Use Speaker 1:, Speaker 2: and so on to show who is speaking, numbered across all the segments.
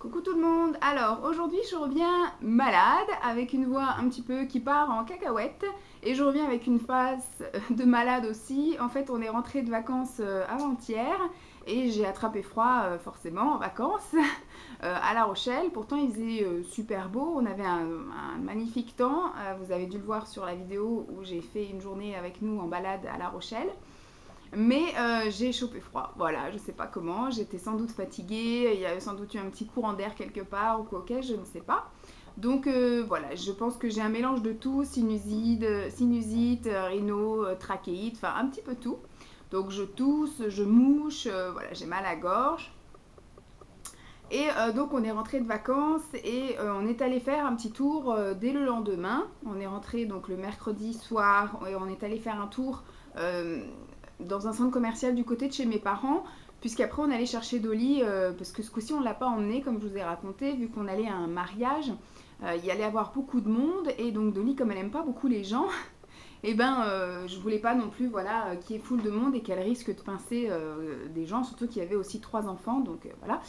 Speaker 1: Coucou tout le monde. Alors aujourd'hui je reviens malade avec une voix un petit peu qui part en cacahuète et je reviens avec une face de malade aussi. En fait on est rentré de vacances avant-hier et j'ai attrapé froid forcément en vacances à La Rochelle. Pourtant il faisait super beau, on avait un magnifique temps. Vous avez dû le voir sur la vidéo où j'ai fait une journée avec nous en balade à La Rochelle. Mais j'ai chopé froid, voilà, je sais pas comment, j'étais sans doute fatiguée, il y avait sans doute eu un petit courant d'air quelque part ou quoi, ok, je ne sais pas. Donc voilà, je pense que j'ai un mélange de tout, sinusite, rhino, trachéite, enfin un petit peu tout. Donc je tousse, je mouche, voilà, j'ai mal à la gorge. Et donc on est rentré de vacances et on est allé faire un petit tour dès le lendemain. On est rentré donc le mercredi soir et on est allé faire un tour dans un centre commercial du côté de chez mes parents, puisqu'après on allait chercher Dolly, parce que ce coup-ci on ne l'a pas emmenée comme je vous ai raconté, vu qu'on allait à un mariage. Il y allait avoir beaucoup de monde et donc Dolly, comme elle n'aime pas beaucoup les gens, et ben je voulais pas non plus voilà qu'il y ait foule de monde et qu'elle risque de pincer des gens, surtout qu'il y avait aussi 3 enfants, donc voilà.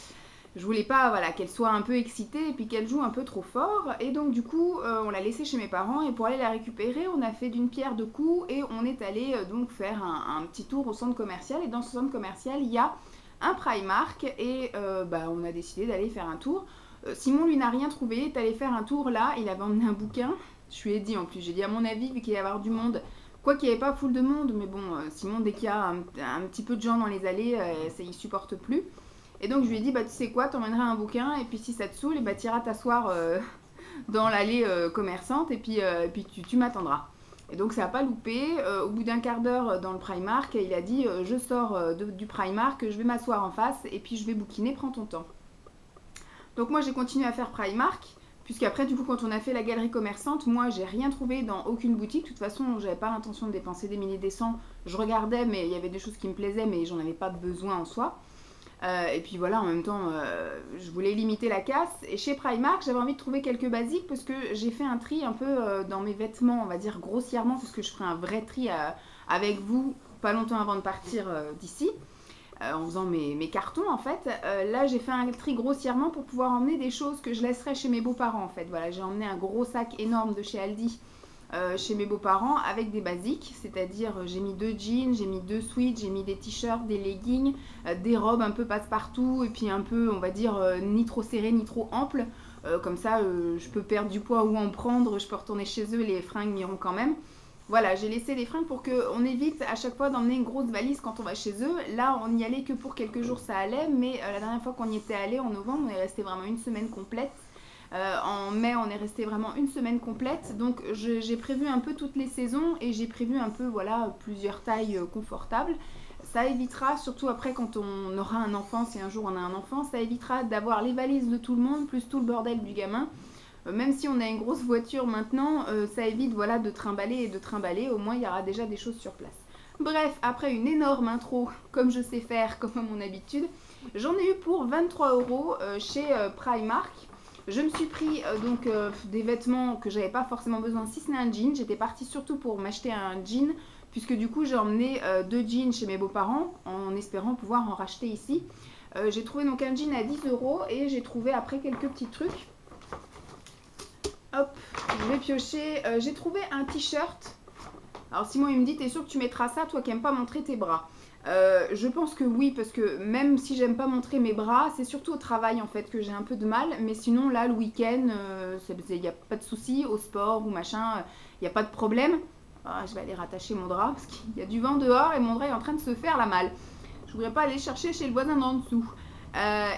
Speaker 1: Je voulais pas voilà, qu'elle soit un peu excitée et puis qu'elle joue un peu trop fort. Et donc du coup, on l'a laissée chez mes parents et pour aller la récupérer, on a fait d'une pierre deux coups et on est allé donc faire un petit tour au centre commercial. Et dans ce centre commercial, il y a un Primark et on a décidé d'aller faire un tour. Simon, lui, n'a rien trouvé, il est allé faire un tour là, il avait emmené un bouquin. Je lui ai dit en plus, j'ai dit à mon avis, vu qu'il y avait du monde, quoi qu'il n'y avait pas foule de monde, mais bon, Simon, dès qu'il y a un petit peu de gens dans les allées, ça y supporte plus. Et donc je lui ai dit, bah tu sais quoi, t'emmèneras un bouquin et puis si ça te saoule, et bah t'iras t'asseoir dans l'allée commerçante et puis tu m'attendras. Et donc ça n'a pas loupé. Au bout d'un quart d'heure dans le Primark, il a dit, je sors du Primark, je vais m'asseoir en face et puis je vais bouquiner, prends ton temps. Donc moi j'ai continué à faire Primark, puisqu'après du coup quand on a fait la galerie commerçante, moi j'ai rien trouvé dans aucune boutique. De toute façon j'avais pas l'intention de dépenser des milliers des cents. Je regardais mais il y avait des choses qui me plaisaient mais j'en avais pas besoin en soi. Et puis voilà, en même temps, je voulais limiter la casse. Et chez Primark, j'avais envie de trouver quelques basiques parce que j'ai fait un tri un peu dans mes vêtements, on va dire grossièrement, parce que je ferai un vrai tri avec vous pas longtemps avant de partir d'ici, en faisant mes cartons en fait. Là, j'ai fait un tri grossièrement pour pouvoir emmener des choses que je laisserai chez mes beaux-parents en fait. Voilà, j'ai emmené un gros sac énorme de chez Aldi. Chez mes beaux-parents avec des basiques, c'est-à-dire j'ai mis 2 jeans, j'ai mis 2 sweats, j'ai mis des t-shirts, des leggings, des robes un peu passe-partout et puis un peu on va dire ni trop serrées ni trop amples, comme ça je peux perdre du poids ou en prendre, je peux retourner chez eux, les fringues m'iront quand même. Voilà, j'ai laissé les fringues pour qu'on évite à chaque fois d'emmener une grosse valise quand on va chez eux. Là, on n'y allait que pour quelques jours, ça allait, mais la dernière fois qu'on y était allé en novembre, on est resté vraiment une semaine complète. En mai, on est resté vraiment une semaine complète. Donc, j'ai prévu un peu toutes les saisons et j'ai prévu un peu, voilà, plusieurs tailles confortables. Ça évitera, surtout après quand on aura un enfant, si un jour on a un enfant, ça évitera d'avoir les valises de tout le monde, plus tout le bordel du gamin. Même si on a une grosse voiture maintenant, ça évite voilà, de trimballer et de trimballer. Au moins, il y aura déjà des choses sur place. Bref, après une énorme intro, comme je sais faire, comme à mon habitude, j'en ai eu pour 23 € chez Primark. Je me suis pris donc des vêtements que j'avais pas forcément besoin, si ce n'est un jean. J'étais partie surtout pour m'acheter un jean, puisque du coup j'ai emmené 2 jeans chez mes beaux-parents en espérant pouvoir en racheter ici. J'ai trouvé donc un jean à 10 € et j'ai trouvé après quelques petits trucs. Hop, je vais piocher. J'ai trouvé un t-shirt. Alors Simon il me dit, t'es sûr que tu mettras ça, toi qui n'aimes pas montrer tes bras? Je pense que oui, parce que même si j'aime pas montrer mes bras, c'est surtout au travail en fait que j'ai un peu de mal. Mais sinon là, le week-end, il n'y a pas de souci, au sport ou machin, il n'y a pas de problème. Ah, je vais aller rattacher mon drap parce qu'il y a du vent dehors et mon drap est en train de se faire la malle. Je voudrais pas aller chercher chez le voisin d'en dessous.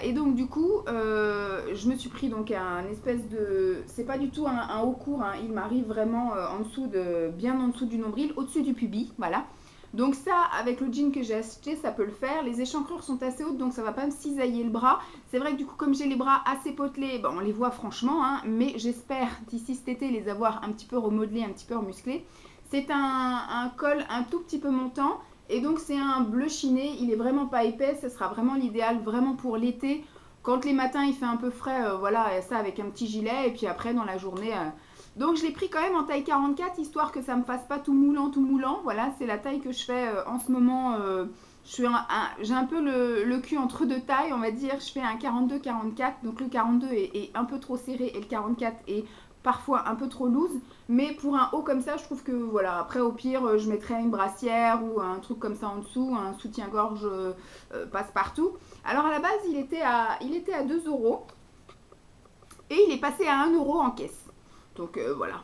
Speaker 1: Et donc du coup, je me suis pris donc un espèce de... C'est pas du tout un haut court, hein. Il m'arrive vraiment en dessous bien en dessous du nombril, au-dessus du pubis, voilà. Donc ça, avec le jean que j'ai acheté, ça peut le faire. Les échancrures sont assez hautes, donc ça va pas me cisailler le bras. C'est vrai que du coup, comme j'ai les bras assez potelés, on les voit franchement, hein, mais j'espère d'ici cet été les avoir un petit peu remodelés, un petit peu remusclés. C'est un col un tout petit peu montant. Et donc c'est un bleu chiné, il est vraiment pas épais, ce sera vraiment l'idéal, vraiment pour l'été. Quand les matins il fait un peu frais, voilà, ça avec un petit gilet, et puis après dans la journée... Donc je l'ai pris quand même en taille 44, histoire que ça me fasse pas tout moulant, voilà, c'est la taille que je fais en ce moment J'ai un peu le cul entre deux tailles, on va dire. Je fais un 42-44, donc le 42 est un peu trop serré et le 44 est parfois un peu trop loose. Mais pour un haut comme ça, je trouve que voilà. Après, au pire, je mettrais une brassière ou un truc comme ça en dessous, un soutien-gorge passe-partout. Alors à la base, il était à 2 € et il est passé à 1 € en caisse. Donc voilà.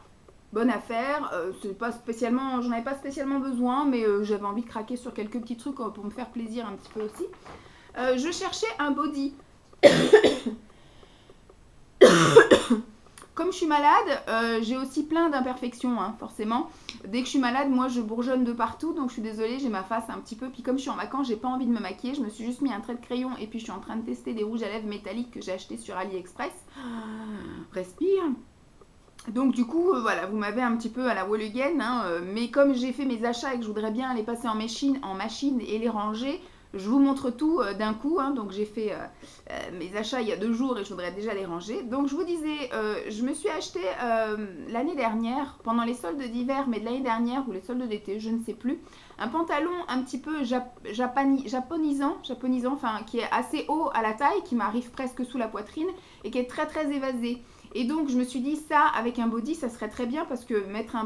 Speaker 1: Bonne affaire, c'est pas spécialement, j'en avais pas spécialement besoin, mais j'avais envie de craquer sur quelques petits trucs pour me faire plaisir un petit peu aussi. Je cherchais un body. Comme je suis malade, j'ai aussi plein d'imperfections, hein, forcément. Dès que je suis malade, moi je bourgeonne de partout, donc je suis désolée, j'ai ma face un petit peu. Puis comme je suis en vacances, j'ai pas envie de me maquiller, je me suis juste mis un trait de crayon et puis je suis en train de tester des rouges à lèvres métalliques que j'ai acheté sur AliExpress. Respire. Donc du coup, voilà, vous m'avez un petit peu à la wall again, hein, mais comme j'ai fait mes achats et que je voudrais bien les passer en machine et les ranger, je vous montre tout d'un coup, hein, donc j'ai fait mes achats il y a 2 jours et je voudrais déjà les ranger. Donc je vous disais, je me suis acheté l'année dernière, pendant les soldes d'hiver, mais de l'année dernière ou les soldes d'été, je ne sais plus, un pantalon un petit peu japonisant, enfin qui est assez haut à la taille, qui m'arrive presque sous la poitrine et qui est très très évasé. Et donc je me suis dit ça avec un body ça serait très bien parce que mettre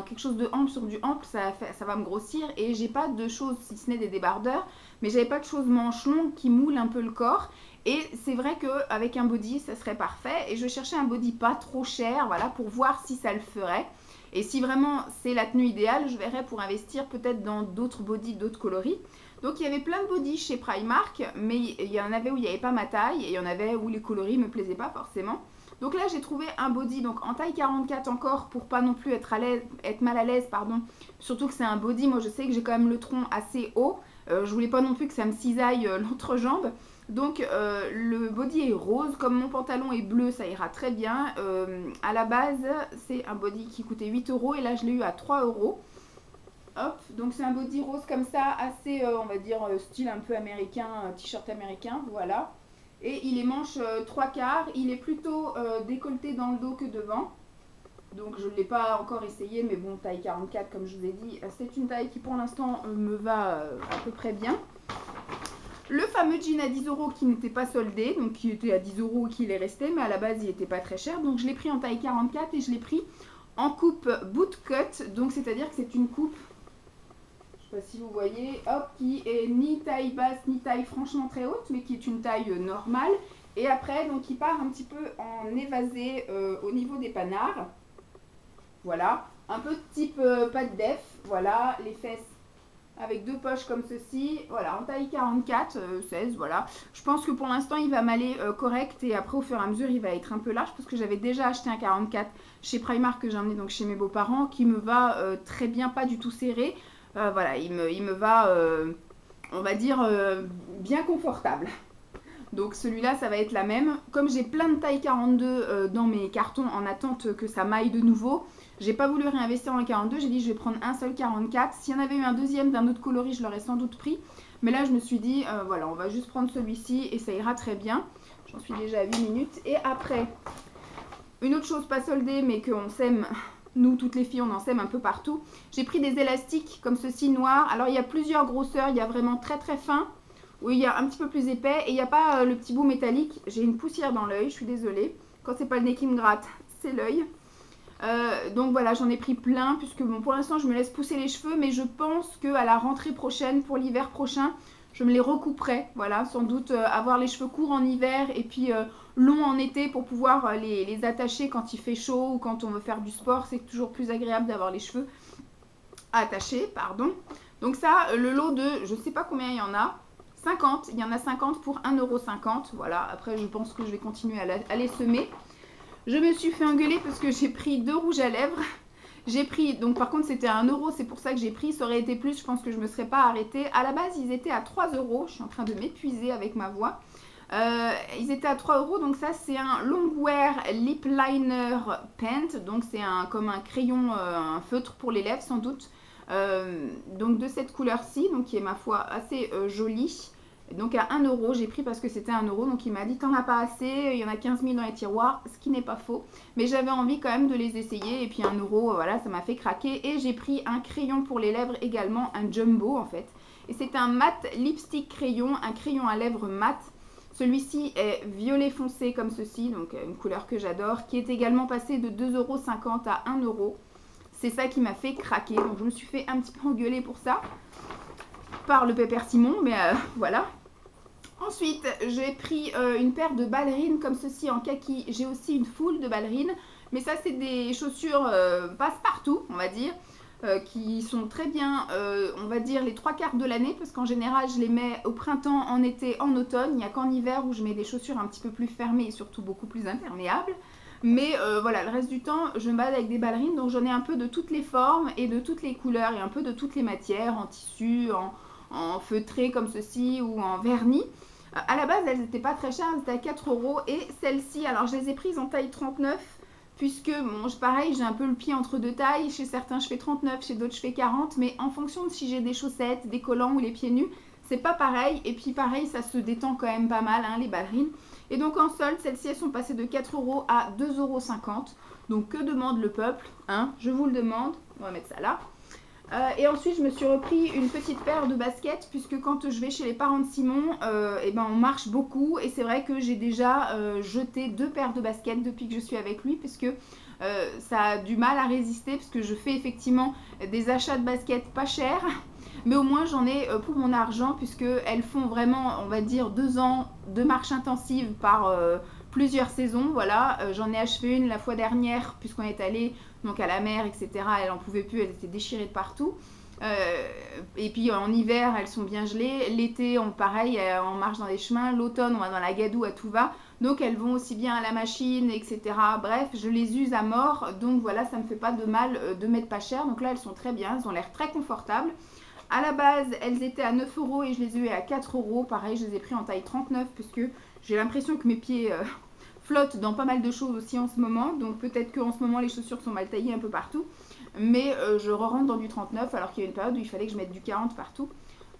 Speaker 1: quelque chose de ample sur du ample ça va me grossir et j'ai pas de choses si ce n'est des débardeurs mais j'avais pas de choses manches longues qui moulent un peu le corps et c'est vrai qu'avec un body ça serait parfait et je cherchais un body pas trop cher voilà pour voir si ça le ferait et si vraiment c'est la tenue idéale je verrais pour investir peut-être dans d'autres bodys, d'autres coloris. Donc il y avait plein de bodys chez Primark mais il y en avait où il n'y avait pas ma taille et il y en avait où les coloris me plaisaient pas forcément. Donc là j'ai trouvé un body donc en taille 44 encore pour pas non plus être mal à l'aise pardon. Surtout que c'est un body, moi je sais que j'ai quand même le tronc assez haut. Je voulais pas non plus que ça me cisaille l'entrejambe. Donc le body est rose, comme mon pantalon est bleu ça ira très bien. À la base c'est un body qui coûtait 8 € et là je l'ai eu à 3 €. Hop, donc c'est un body rose comme ça, assez on va dire style un peu américain, t-shirt américain, voilà. Et il est manche 3/4, il est plutôt décolleté dans le dos que devant. Donc je ne l'ai pas encore essayé, mais bon, taille 44 comme je vous ai dit, c'est une taille qui pour l'instant me va à peu près bien. Le fameux jean à 10 € qui n'était pas soldé, donc qui était à 10 € qui est resté, mais à la base il n'était pas très cher. Donc je l'ai pris en taille 44 et je l'ai pris en coupe bootcut, donc c'est-à-dire que c'est une coupe... Je ne sais pas si vous voyez, hop, qui est ni taille basse ni taille franchement très haute, mais qui est une taille normale. Et après, donc, il part un petit peu en évasé au niveau des panards. Voilà, un peu de type pas de def. Voilà, les fesses avec 2 poches comme ceci. Voilà, en taille 44, 16, voilà. Je pense que pour l'instant, il va m'aller correct. Et après, au fur et à mesure, il va être un peu large. Parce que j'avais déjà acheté un 44 chez Primark que j'ai emmené donc chez mes beaux-parents. Qui me va très bien, pas du tout serré. Voilà, il me va, on va dire, bien confortable. Donc celui-là, ça va être la même. Comme j'ai plein de taille 42 dans mes cartons en attente que ça maille de nouveau, j'ai pas voulu réinvestir en 42. J'ai dit, je vais prendre un seul 44. S'il y en avait eu un deuxième d'un autre coloris, je l'aurais sans doute pris. Mais là, je me suis dit, voilà, on va juste prendre celui-ci et ça ira très bien. J'en suis déjà à 8 minutes. Et après, une autre chose pas soldée, mais qu'on sème... Nous, toutes les filles, on en sème un peu partout. J'ai pris des élastiques comme ceci, noirs. Alors, il y a plusieurs grosseurs. Il y a vraiment très très fin. Ou il y a un petit peu plus épais. Et il n'y a pas le petit bout métallique. J'ai une poussière dans l'œil, je suis désolée. Quand c'est pas le nez qui me gratte, c'est l'œil. Donc voilà, j'en ai pris plein. Puisque bon, pour l'instant, je me laisse pousser les cheveux. Mais je pense qu'à la rentrée prochaine, pour l'hiver prochain, je me les recouperai. Voilà, sans doute avoir les cheveux courts en hiver. Et puis... longs en été pour pouvoir les attacher quand il fait chaud ou quand on veut faire du sport. C'est toujours plus agréable d'avoir les cheveux attachés, pardon. Donc ça, le lot de, je sais pas combien il y en a, 50. Il y en a 50 pour 1,50 €. Voilà, après je pense que je vais continuer à les semer. Je me suis fait engueuler parce que j'ai pris 2 rouges à lèvres. J'ai pris, donc par contre c'était à 1 €, c'est pour ça que j'ai pris. Ça aurait été plus, je pense que je ne me serais pas arrêtée. À la base, ils étaient à 3 €. Je suis en train de m'épuiser avec ma voix. Ils étaient à 3 €, donc ça c'est un Longwear Lip Liner Paint, donc c'est comme un crayon, un feutre pour les lèvres sans doute, donc de cette couleur-ci, donc qui est ma foi assez jolie. Donc à 1 €, j'ai pris parce que c'était 1 €, donc il m'a dit t'en as pas assez, il y en a 15 000 dans les tiroirs, ce qui n'est pas faux. Mais j'avais envie quand même de les essayer, et puis 1 €, voilà, ça m'a fait craquer. Et j'ai pris un crayon pour les lèvres également, un jumbo en fait. Et c'est un mat lipstick crayon, un crayon à lèvres mat. Celui-ci est violet foncé comme ceci, donc une couleur que j'adore, qui est également passé de 2,50 € à 1 €. C'est ça qui m'a fait craquer, donc je me suis fait un petit peu engueuler pour ça, par le pépère Simon, mais voilà. Ensuite, j'ai pris une paire de ballerines comme ceci en kaki. J'ai aussi une foule de ballerines, mais ça c'est des chaussures passe-partout, on va dire, qui sont très bien, on va dire, les 3/4 de l'année, parce qu'en général je les mets au printemps, en été, en automne. Il n'y a qu'en hiver où je mets des chaussures un petit peu plus fermées et surtout beaucoup plus imperméables. Mais voilà, le reste du temps, je me balade avec des ballerines, donc j'en ai un peu de toutes les formes et de toutes les couleurs et un peu de toutes les matières, en tissu, en feutré comme ceci ou en vernis. À la base, elles n'étaient pas très chères, elles étaient à 4 € et celles-ci, alors je les ai prises en taille 39 puisque, bon, pareil, j'ai un peu le pied entre deux tailles. Chez certains, je fais 39, chez d'autres, je fais 40, mais en fonction de si j'ai des chaussettes, des collants ou les pieds nus, c'est pas pareil. Et puis pareil, ça se détend quand même pas mal, hein, les ballerines. Et donc en solde, celles-ci, elles sont passées de 4 € à 2,50 €. Donc que demande le peuple, hein? Je vous le demande. On va mettre ça là. Et ensuite, je me suis repris une petite paire de baskets, puisque quand je vais chez les parents de Simon, et ben on marche beaucoup. Et c'est vrai que j'ai déjà jeté 2 paires de baskets depuis que je suis avec lui, puisque ça a du mal à résister, puisque je fais effectivement des achats de baskets pas chers. Mais au moins j'en ai pour mon argent, puisqu'elles font vraiment, on va dire, 2 ans de marche intensive par plusieurs saisons. Voilà, j'en ai achevé une la fois dernière, puisqu'on est allé donc à la mer, etc. Elle n'en pouvait plus, elles étaient déchirées de partout. Et puis en hiver, elles sont bien gelées. L'été, pareil, on marche dans les chemins. L'automne, on va dans la gadoue, à tout va. Donc elles vont aussi bien à la machine, etc. Bref, je les use à mort. Donc voilà, ça ne me fait pas de mal de mettre pas cher. Donc là, elles sont très bien, elles ont l'air très confortables. À la base, elles étaient à 9 € et je les ai eues à 4 €. Pareil, je les ai pris en taille 39 puisque j'ai l'impression que mes pieds flottent dans pas mal de choses aussi en ce moment. Donc peut-être qu'en ce moment, les chaussures sont mal taillées un peu partout. Mais je rentre dans du 39 alors qu'il y a une période où il fallait que je mette du 40 partout.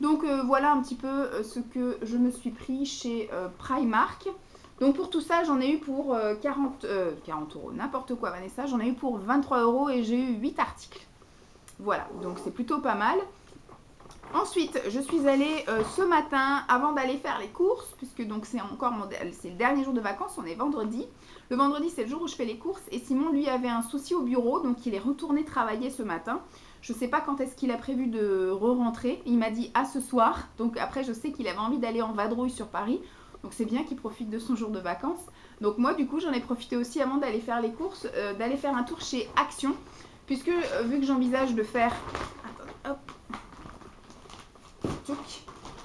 Speaker 1: Donc voilà un petit peu ce que je me suis pris chez Primark. Donc pour tout ça, j'en ai eu pour 40 €, n'importe quoi Vanessa. J'en ai eu pour 23 € et j'ai eu 8 articles. Voilà, donc c'est plutôt pas mal. Ensuite, je suis allée ce matin, avant d'aller faire les courses, puisque donc c'est le dernier jour de vacances, on est vendredi. Le vendredi, c'est le jour où je fais les courses et Simon, lui, avait un souci au bureau, donc il est retourné travailler ce matin. Je ne sais pas quand est-ce qu'il a prévu de re-rentrer. Il m'a dit « à ce soir », donc après, je sais qu'il avait envie d'aller en vadrouille sur Paris. Donc c'est bien qu'il profite de son jour de vacances. Donc moi, du coup, j'en ai profité aussi avant d'aller faire les courses, d'aller faire un tour chez Action, puisque vu que j'envisage de faire... Attends, hop.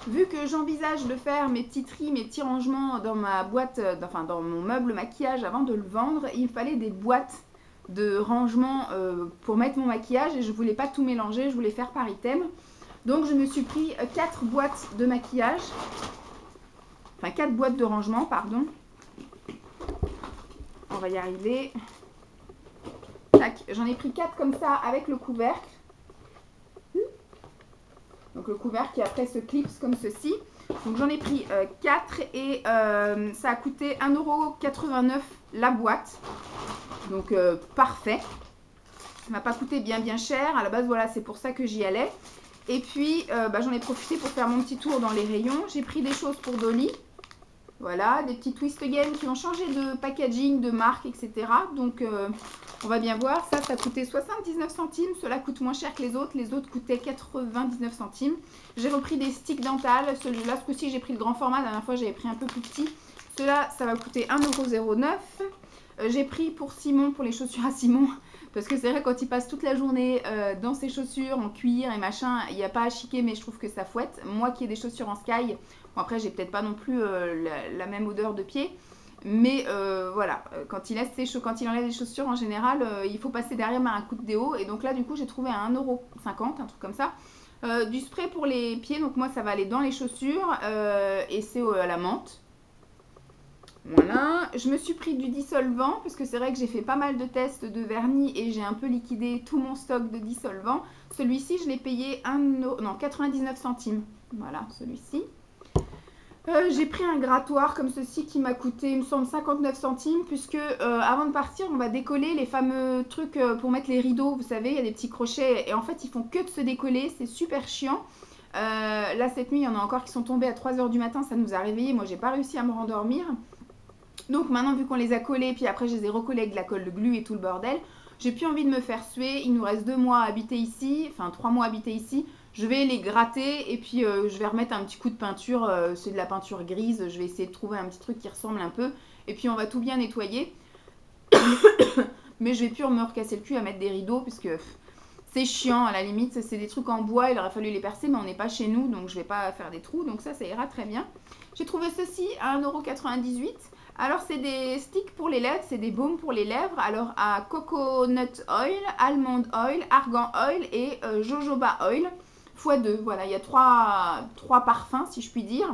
Speaker 1: Vu que j'envisage de faire mes petits tris, mes petits rangements dans ma boîte, enfin dans mon meuble maquillage avant de le vendre, il fallait des boîtes de rangement pour mettre mon maquillage et je voulais pas tout mélanger, je voulais faire par item. Donc je me suis pris 4 boîtes de maquillage, enfin 4 boîtes de rangement, pardon. On va y arriver. Tac, j'en ai pris 4 comme ça avec le couvercle. Donc le couvercle qui après se clipse comme ceci. Donc j'en ai pris 4 et ça a coûté 1,89 € la boîte. Donc parfait. Ça m'a pas coûté bien cher. À la base voilà, c'est pour ça que j'y allais. Et puis j'en ai profité pour faire mon petit tour dans les rayons. J'ai pris des choses pour Dolly. Voilà, des petits Twist Again qui ont changé de packaging, de marque, etc. Donc on va bien voir. Ça a coûté 79 centimes. Cela coûte moins cher que les autres. Les autres coûtaient 99 centimes. J'ai repris des sticks dentales. Celui-là, ce coup-ci, j'ai pris le grand format. La dernière fois, j'avais pris un peu plus petit. Cela, ça va coûter 1,09 €. J'ai pris pour Simon, pour les chaussures à Simon. Parce que c'est vrai, quand il passe toute la journée dans ses chaussures en cuir et machin, il n'y a pas à chiquer, mais je trouve que ça fouette. Moi qui ai des chaussures en sky, bon après, j'ai peut-être pas non plus la même odeur de pied. Mais voilà, quand il enlève les chaussures, en général, il faut passer derrière un coup de déo. Et donc là, du coup, j'ai trouvé à 1,50 €, un truc comme ça. Du spray pour les pieds, donc moi, ça va aller dans les chaussures. Et c'est à la menthe. Voilà, je me suis pris du dissolvant parce que c'est vrai que j'ai fait pas mal de tests de vernis et j'ai un peu liquidé tout mon stock de dissolvant. Celui-ci, je l'ai payé 99 centimes. Voilà, celui-ci. J'ai pris un grattoir comme ceci qui m'a coûté, il me semble, 59 centimes puisque avant de partir, on va décoller les fameux trucs pour mettre les rideaux. Vous savez, il y a des petits crochets et en fait, ils font que de se décoller. C'est super chiant. Là, cette nuit, il y en a encore qui sont tombés à 3 h du matin. Ça nous a réveillés. Moi, j'ai pas réussi à me rendormir. Donc maintenant, vu qu'on les a collés, puis après, je les ai recollés avec de la colle de glu et tout le bordel, j'ai plus envie de me faire suer. Il nous reste 2 mois à habiter ici. Enfin, 3 mois à habiter ici. Je vais les gratter et puis je vais remettre un petit coup de peinture. C'est de la peinture grise. Je vais essayer de trouver un petit truc qui ressemble un peu. Et puis, on va tout bien nettoyer. Mais je vais plus me recasser le cul à mettre des rideaux puisque c'est chiant à la limite. C'est des trucs en bois, il aurait fallu les percer, mais on n'est pas chez nous, donc je vais pas faire des trous. Donc ça ira très bien. J'ai trouvé ceci à 1,98 €. Alors c'est des sticks pour les lèvres, c'est des baumes pour les lèvres. Alors à coconut oil, almond oil, argan oil et jojoba oil x2. Voilà, il y a trois parfums si je puis dire.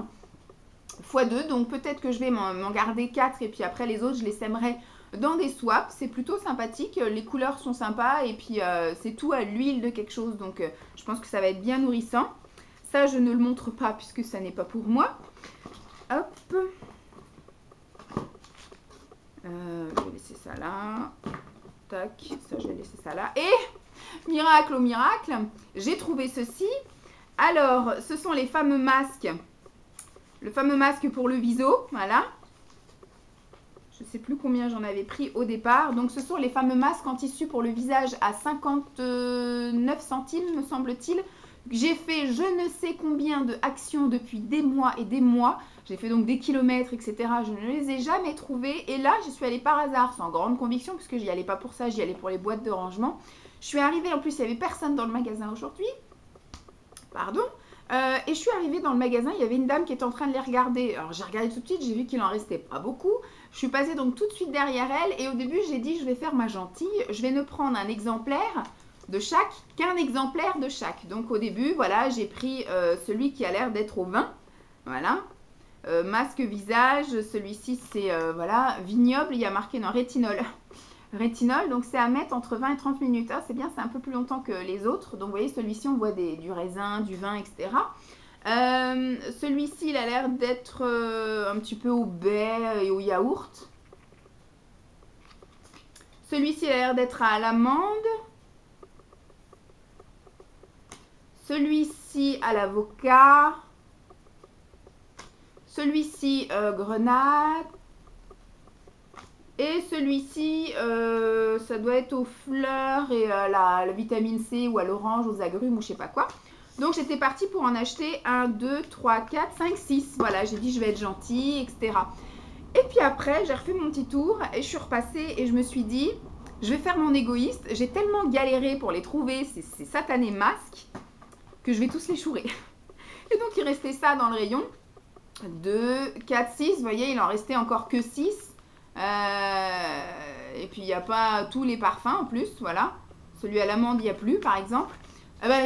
Speaker 1: x2, donc peut-être que je vais m'en garder 4 et puis après les autres je les sèmerai dans des swaps. C'est plutôt sympathique, les couleurs sont sympas et puis c'est tout à l'huile de quelque chose, donc je pense que ça va être bien nourrissant. Ça je ne le montre pas puisque ça n'est pas pour moi. Hop, je vais laisser ça là, tac, ça je vais laisser ça là, et miracle au miracle, j'ai trouvé ceci. Alors ce sont les fameux masques, le fameux masque pour le viso, voilà. Je ne sais plus combien j'en avais pris au départ. Donc ce sont les fameux masques en tissu pour le visage à 59 centimes me semble-t-il. J'ai fait je ne sais combien de actions depuis des mois et des mois. J'ai fait donc des kilomètres, etc. Je ne les ai jamais trouvés. Et là, j'y suis allée par hasard, sans grande conviction, puisque j'y allais pas pour ça, j'y allais pour les boîtes de rangement. Je suis arrivée, en plus, il n'y avait personne dans le magasin aujourd'hui. Pardon. Et je suis arrivée dans le magasin, il y avait une dame qui était en train de les regarder. Alors j'ai regardé tout de suite, j'ai vu qu'il en restait pas beaucoup. Je suis passée donc tout de suite derrière elle et au début j'ai dit je vais faire ma gentille. Je vais ne prendre un exemplaire de chaque qu'un exemplaire de chaque. Donc au début, voilà, j'ai pris celui qui a l'air d'être au vin. Voilà. Masque visage, celui-ci c'est voilà, vignoble, il y a marqué non, rétinol. Rétinol, donc c'est à mettre entre 20 et 30 minutes. Ah, c'est bien, c'est un peu plus longtemps que les autres. Donc vous voyez, celui-ci, on voit du raisin, du vin, etc. Celui-ci, il a l'air d'être un petit peu au baies et au yaourt. Celui-ci, il a l'air d'être à l'amande. Celui-ci, à l'avocat. Celui-ci, grenade. Et celui-ci, ça doit être aux fleurs et à la vitamine C ou à l'orange, aux agrumes ou je sais pas quoi. Donc j'étais partie pour en acheter 1, 2, 3, 4, 5, 6. Voilà, j'ai dit je vais être gentille, etc. Et puis après, j'ai refait mon petit tour et je suis repassée et je me suis dit, je vais faire mon égoïste. J'ai tellement galéré pour les trouver, ces satanés masques, que je vais tous les chourer. Et donc il restait ça dans le rayon. 2, 4, 6, vous voyez, il en restait encore que 6. Et puis il n'y a pas tous les parfums en plus, voilà. Celui à l'amande, il n'y a plus par exemple.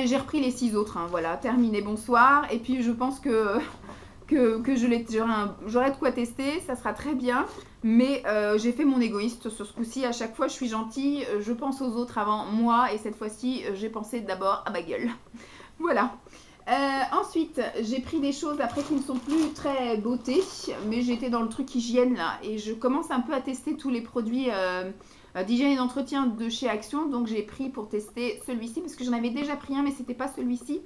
Speaker 1: J'ai repris les 6 autres, hein, voilà, terminé, bonsoir. Et puis je pense que j'aurai de quoi tester, ça sera très bien. Mais j'ai fait mon égoïste sur ce coup-ci, à chaque fois je suis gentille, je pense aux autres avant moi. Et cette fois-ci, j'ai pensé d'abord à ma gueule. Voilà. Ensuite, j'ai pris des choses après qui ne sont plus très beauté, mais j'étais dans le truc hygiène là et je commence un peu à tester tous les produits d'hygiène et d'entretien de chez Action. Donc j'ai pris pour tester celui-ci parce que j'en avais déjà pris un mais c'était pas celui-ci.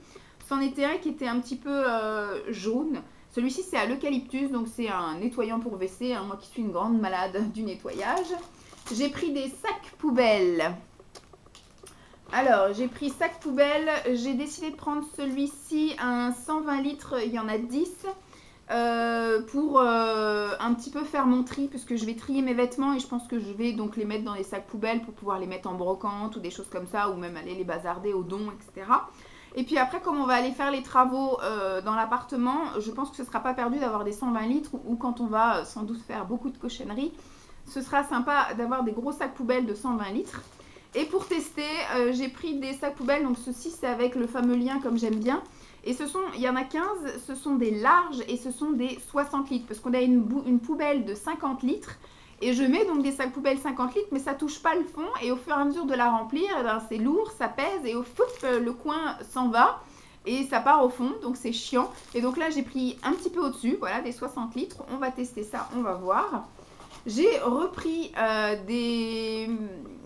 Speaker 1: C'en était un qui était un petit peu jaune. Celui-ci c'est à l'eucalyptus, donc c'est un nettoyant pour WC, hein, moi qui suis une grande malade du nettoyage. J'ai pris des sacs poubelles. Alors, j'ai pris sac poubelle, j'ai décidé de prendre celui-ci, un 120 litres, il y en a 10, pour un petit peu faire mon tri, puisque je vais trier mes vêtements et je pense que je vais donc les mettre dans les sacs poubelles pour pouvoir les mettre en brocante ou des choses comme ça, ou même aller les bazarder au don, etc. Et puis après, comme on va aller faire les travaux dans l'appartement, je pense que ce ne sera pas perdu d'avoir des 120 litres, ou quand on va sans doute faire beaucoup de cochonneries, ce sera sympa d'avoir des gros sacs poubelles de 120 litres. Et pour tester, j'ai pris des sacs poubelles, donc ceci c'est avec le fameux lien comme j'aime bien. Et il y en a 15, ce sont des larges et ce sont des 60 litres, parce qu'on a une poubelle de 50 litres. Et je mets donc des sacs poubelles 50 litres, mais ça touche pas le fond. Et au fur et à mesure de la remplir, eh ben, c'est lourd, ça pèse et au foot, le coin s'en va. Et ça part au fond, donc c'est chiant. Et donc là j'ai pris un petit peu au-dessus, voilà, des 60 litres. On va tester ça, on va voir. J'ai repris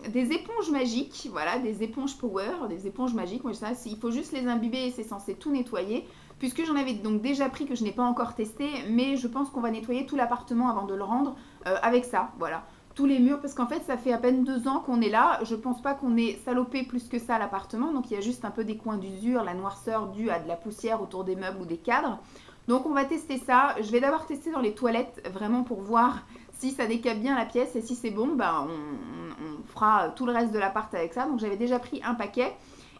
Speaker 1: des éponges magiques, voilà, des éponges power, des éponges magiques. Moi, ça, il faut juste les imbiber et c'est censé tout nettoyer. Puisque j'en avais donc déjà pris que je n'ai pas encore testé, mais je pense qu'on va nettoyer tout l'appartement avant de le rendre avec ça, voilà. Tous les murs, parce qu'en fait ça fait à peine 2 ans qu'on est là, je pense pas qu'on ait salopé plus que ça l'appartement, donc il y a juste un peu des coins d'usure, la noirceur due à de la poussière autour des meubles ou des cadres. Donc on va tester ça, je vais d'abord tester dans les toilettes, vraiment pour voir si ça décape bien la pièce, et si c'est bon, bah, on fera tout le reste de l'appart avec ça. Donc j'avais déjà pris un paquet,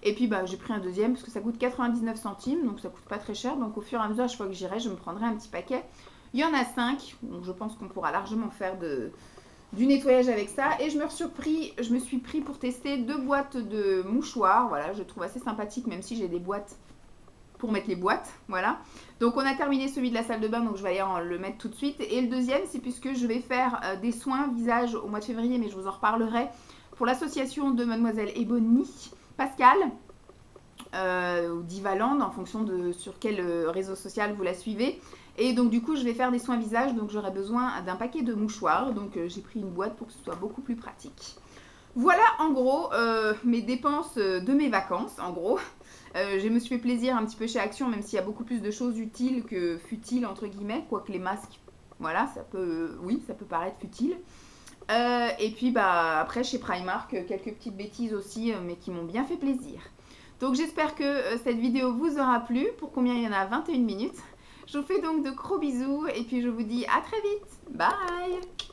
Speaker 1: et puis bah, j'ai pris un deuxième, parce que ça coûte 99 centimes, donc ça coûte pas très cher, donc au fur et à mesure, chaque fois que j'irai, je me prendrai un petit paquet. Il y en a 5, donc je pense qu'on pourra largement faire du nettoyage avec ça. Et je me suis pris pour tester 2 boîtes de mouchoirs. Voilà, je trouve assez sympathique, même si j'ai des boîtes pour mettre les boîtes. Voilà. Donc on a terminé celui de la salle de bain, donc je vais aller le mettre tout de suite. Et le deuxième, c'est puisque je vais faire des soins visage au mois de février, mais je vous en reparlerai, pour l'association de Mademoiselle Ebony Pascal, ou d'Ivaland, en fonction de sur quel réseau social vous la suivez. Et donc du coup je vais faire des soins visage, donc j'aurai besoin d'un paquet de mouchoirs, donc j'ai pris une boîte pour que ce soit beaucoup plus pratique. Voilà en gros mes dépenses de mes vacances, en gros. Je me suis fait plaisir un petit peu chez Action, même s'il y a beaucoup plus de choses utiles que futiles entre guillemets, quoique les masques, voilà, ça peut, oui, ça peut paraître futile. Et puis bah après chez Primark, quelques petites bêtises aussi, mais qui m'ont bien fait plaisir. Donc j'espère que cette vidéo vous aura plu, pour combien il y en a 21 minutes. Je vous fais donc de gros bisous et puis je vous dis à très vite. Bye!